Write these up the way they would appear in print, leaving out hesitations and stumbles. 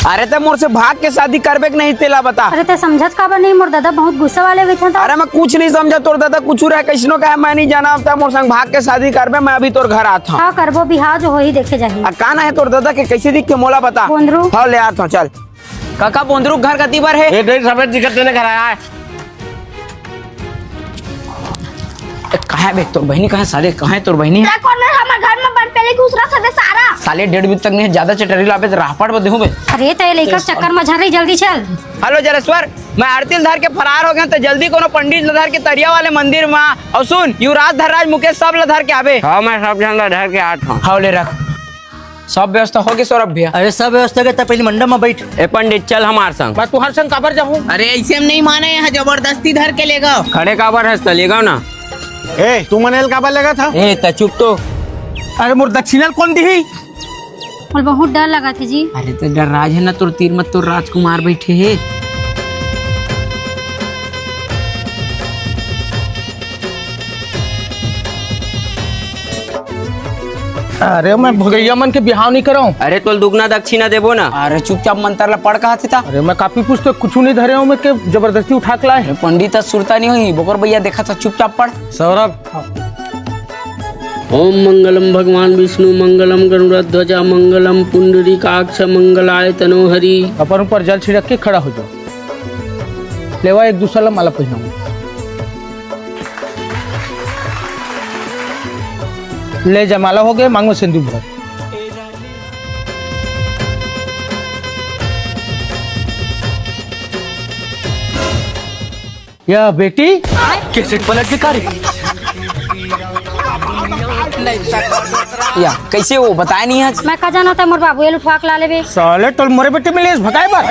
अरे तो मोर से भाग के शादी करबे के नहीं तेला बता। अरे ते समझत काबर नहीं, मोर दादा बहुत गुस्सा वाले हुए थे। अरे मैं कुछ नहीं समझा, तोर दादा कुछ रहा कैसनो का मैं नहीं जाना, अब मोर संग भाग के शादी करबे, मैं अभी तोर घर आता हूँ। हाँ करबो बिहार जो हो ही देखे जाही। काना है तोर दादा के कैसे दिख के मोला बता। बोंदरू हाँ ले आता हूँ चल। काका बोंदरू घर कती बार है? सफेद टिकट देने घर आया है। कहाँ है तोर बहनी, कहाँ साले, कहाँ है तोर बहनी? घर में बन पहले घुस रहा था सारा साले 1.5 बजे तक नहीं, ज्यादा चटरी लापे राहपड़ में देखूं बे। अरे ते लेकर चक्कर में झर रही, जल्दी चल। हेलो जरेश्वर, मैं आरती धर के फरार हो गया तो जल्दी कोनो पंडित लधर के तरिया वाले मंदिर में और सुन युवराज धरराज मुकेश सब लधर के आवे। हाँ मैं सब जन धर के आठ हूँ। हाँ ले रख, सब व्यवस्था हो गई सौरभ भैया? अरे सब व्यवस्था के पहले मंडप में बैठ। ए पंडित चल हमार संग। मैं तुहार संग काबर जाऊँ? अरे ऐसे हम नहीं माने, यहाँ जबरदस्ती धर के ले गो। खड़े काबर है चलेगा ना। ए तू मनेल काबर लगा था? ए त चुप तो। अरे मोर दक्षिणा कौन दी? और बहुत डर लगा थी जी। अरे तो डर राज है ना, तोर तीर मत तोर राजकुमार बैठे है। अरे मैं भगैया मन के बिहाव नहीं कराऊं। अरे तो दुगना दक्षिणा देबो ना। अरे चुपचाप मंत्र ला पढ़ कहा था। अरे मैं काफी कुछ तो कुछ नहीं धरे हूँ मैं के जबरदस्ती उठा के लाए। पंडित सुरता नहीं हुई, बोकर भैया देखा था, चुपचाप पढ़। सौरभ ओम मंगलम भगवान विष्णु मंगलम गरुड़ध्वजा मंगलम पुंडरीकाक्ष मंगलाय तनोहरि। अपन ऊपर जल छिड़क के खड़ा हो जाओ। लेवा एक दूसरा माला पहनाऊं। ले जमाला हो गए, मांगो सिंदूर भर। या बेटी कैसे पलट के कार्य या कैसे वो बताया नहीं आज? मैं का जाना था मोर बाबू ये उठवा के ला लेबे। साले तो मोरे बेटे मिले भगाए बार।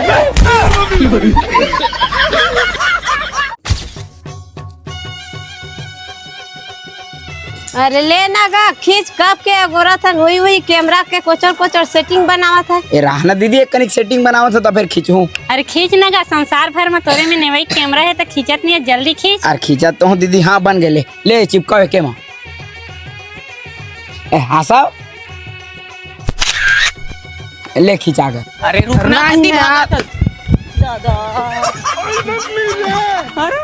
अरे ले ना गा खींच कब के अगोरा था हुई हुई कैमरा के कोचर सेटिंग बनावा था। ए रहना दीदी, एक कनिक सेटिंग बनावा था तो फिर खींचूं। अरे खींच ना गा, संसार भर में तोरे में नेवई कैमरा है तो खींचत नहीं है, जल्दी खींच। अरे खींचा तो हूँ दीदी, हाँ बन गए। ले चिपका के माँ हाँ साहब ले खींचा कर। अरे रुकना यार।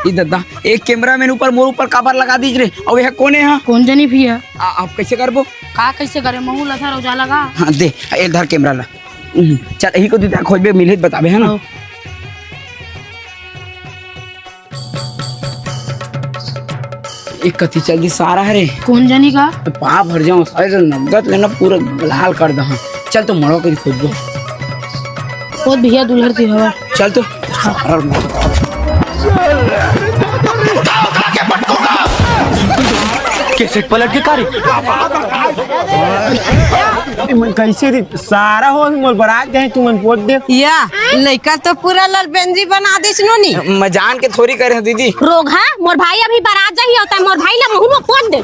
दादा एक कैमरा मैन ऊपर मोर ऊपर काबर लगा दीजिए। और यह कौन है? कौन जनी भी है? आप कैसे करबो? का कैसे करे महू लथा रोजा लगा। हाँ दे इधर कैमरा ला। चल यही को दीदा खोजबे मिले बताबे है ना। एक कथी जल्दी सारा है रे। कौन जनी का? पाप भर जाऊं सारे नगद लेना पूरा लाल कर दहा। चल तो मरो कर खोजबो। बहुत भैया दुल्हर थी हवा। चल तो कैसे पलट के कार्य कैसे सारा हो मोर बरात गए तू मन पोत दे। या लड़का तो पूरा ललबेंजी बना दिस नी। मैं जान के थोड़ी करे दीदी। रोग है मोर भाई अभी बारात जाही होता है, मोर भाई ला मुंह में पोत दे।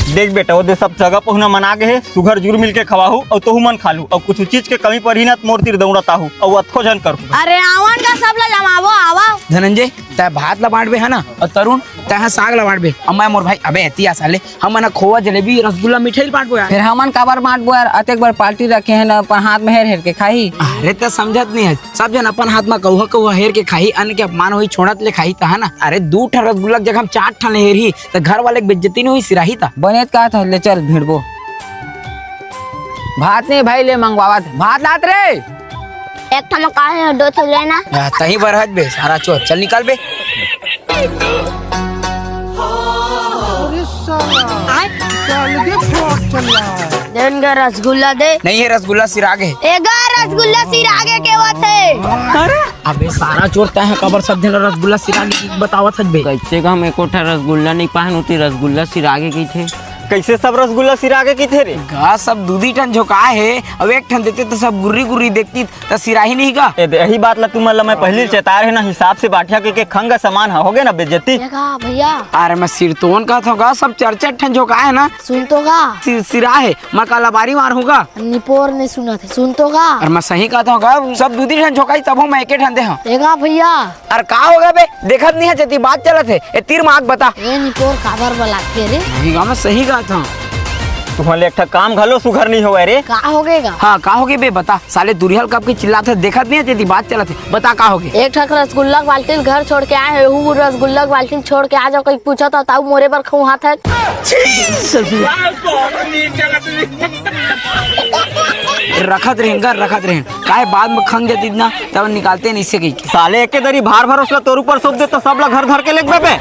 देख बेटा वो दे सब जगह पहुना मना के है सुघर जुर मिल के खवाहू और तोहू मन खालू और कुछ चीज के कमी पड़ी ना मोर तीर दौड़ता हूँ और अथो जन करू। अरे आवन का सब ला जमावो आवा। धनंजय तय भात ला बांटबे है ना, और तरुण तय साग ला बांटबे। और मैं मोर भाई अबे एतिया साले हम ना खोआ जलेबी रसगुल्ला मिठाई बांटबो यार। फिर हमन काबर बांटबो यार, अतेक बार पार्टी रखे है ना, अपन हाथ में हेर हेर के खाई। अरे तो समझत नहीं है, सब जन अपन हाथ में कौहा कौहा हेर के खाई, अन्य के अपमान हुई छोड़त ले खाई था ना। अरे 2 ठन रसगुल्ला जगह हम 4 ठन हेरी तो घर वाले बेइज्जती नहीं हुई सिराही था। बनेत का था ले चल भिड़बो। भात नहीं भाई ले मंगवावत भात लात रे। एक ठम का है दो ठो लेना। तही बरहत बे सारा चोर। चल निकाल बे। देनगा रसगुल्ला दे। नहीं है रसगुल्ला सिरागे। एगा रसगुल्ला सिरागे के होते। अरे अबे सारा चोर तय कबर सब दिन रसगुल्ला सिरागे बतावत बे। कैसे का हम एकोठा रसगुल्ला नहीं पाहन होती, रसगुल्ला सिरागे की थे। कैसे सब रसगुल्ला सिरागे की थे रे? गा सब दूधी ठन झोंका है, अब एक ठन देते तो सब गुर्री गुर्री देखती तो सिराही नहीं का। यही बात ला तुम मैं पहले चेतार है ना, हिसाब से बांटिया के खंग सामान हो गए ना बेइज्जती। भैया अरे मैं सिरतोन का था सब 4-4 ठन झोंका है ना। सुन तो गा सिरा है मैं कालाबारी मार होगा। निपोर ने सुना था, सुन तो गा। और मैं सही कहता हूँ सब दूधी ठन झोंका तब मैं एक ठन दे हूँ। एगा भैया अरे का होगा बे, देखत नहीं है जती बात चलत है। ए तीर मार्क बता ए निपोर काबर बलाते रे। मैं सही कहता हूँ। तुम्हारे एक ठा काम घलो सुघर नहीं होवे रे। का हो गएगा? हाँ का होगे बे बता, साले दुरिहल कब के चिल्लाते देखत नहीं है, तेरी बात चलत है, बता का होगे? एक ठक रसगुल्ला बाल्टी घर छोड़ के आए हैं, हूँ रसगुल्ला बाल्टी छोड़ के आ जाओ, कोई पूछा तो ताऊ मोरे पर खाऊं हाथ है। रखत रहें काहे बाद में खंग जाती ना, तब निकालते नहीं इससे कहीं। साले एक के दरी भार भरोसा तोर ऊपर सौंप दे तो सब ला घर धर के लेके बे।